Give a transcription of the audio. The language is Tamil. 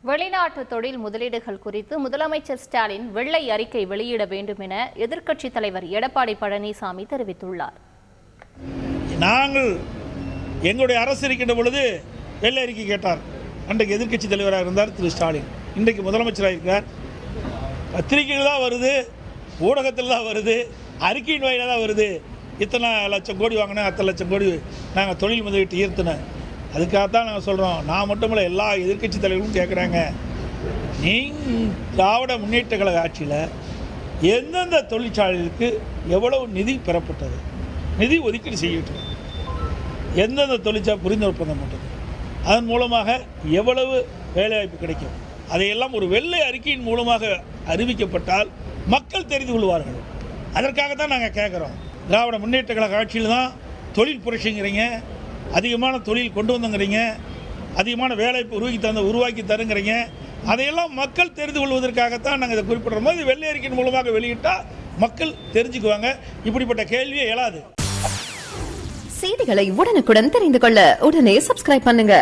வெளிநாட்டு தொழில் முதலீடுகள் குறித்து முதலமைச்சர் ஸ்டாலின் வெள்ளை அறிக்கை வெளியிட வேண்டும் என எதிர்க்கட்சித் தலைவர் எடப்பாடி பழனிசாமி தெரிவித்துள்ளார். நாங்கள் எங்களுடைய அரசு இருக்கின்ற பொழுது வெள்ளை அறிக்கை கேட்டார். அன்றைக்கு எதிர்க்கட்சித் தலைவராக இருந்தார் திரு ஸ்டாலின். இன்றைக்கு முதலமைச்சராக இருக்கிறார். பத்திரிகைகள் தான் வருது, ஊடகத்தில் தான் வருது, அறிக்கையின் வாயிலாக தான் வருது. இத்தனை லட்சம் கோடி வாங்கினேன், அத்தனை லட்சம் கோடி நாங்கள் தொழில் முதலீட்டு ஈர்த்தினேன். அதுக்காகத்தான் நாங்கள் சொல்கிறோம். நான் மட்டுமில்லை, எல்லா எதிர்க்கட்சி தலைவர்களும் கேட்குறாங்க, திராவிட முன்னேற்ற கழக ஆட்சியில் எந்தெந்த தொழிற்சாலைகளுக்கு எவ்வளவு நிதி பெறப்பட்டது, நிதி ஒதுக்கீடு செய்யப்பட்டது, எந்தெந்த தொழிற்சாலை புரிந்து ஒப்பந்தம் போட்டது, அதன் மூலமாக எவ்வளவு வேலைவாய்ப்பு கிடைக்கும், அதையெல்லாம் ஒரு வெள்ளை அறிக்கையின் மூலமாக அறிவிக்கப்பட்டால் மக்கள் தெரிந்து கொள்வார்கள். அதற்காகத்தான் நாங்கள் கேட்குறோம். திராவிட முன்னேற்ற கழக ஆட்சியில் தான் தொழில் புரட்சிங்கிறீங்க, அதிகமான தொழில் கொண்டு வந்தங்கிறீங்க, அதிகமான வேலைவாய்ப்பு உருவாக்கி தருங்கிறீங்க. அதையெல்லாம் மக்கள் தெரிந்து கொள்வதற்காகத்தான் நாங்கள் இதை குறிப்பிடுற போது வெள்ளை அறிக்கையின் மூலமாக வெளியிட்டால் மக்கள் தெரிஞ்சுக்குவாங்க. இப்படிப்பட்ட கேள்வியே எழாது. செய்திகளை உடனுக்குடன் தெரிந்து கொள்ள உடனே சப்ஸ்கிரைப் பண்ணுங்க.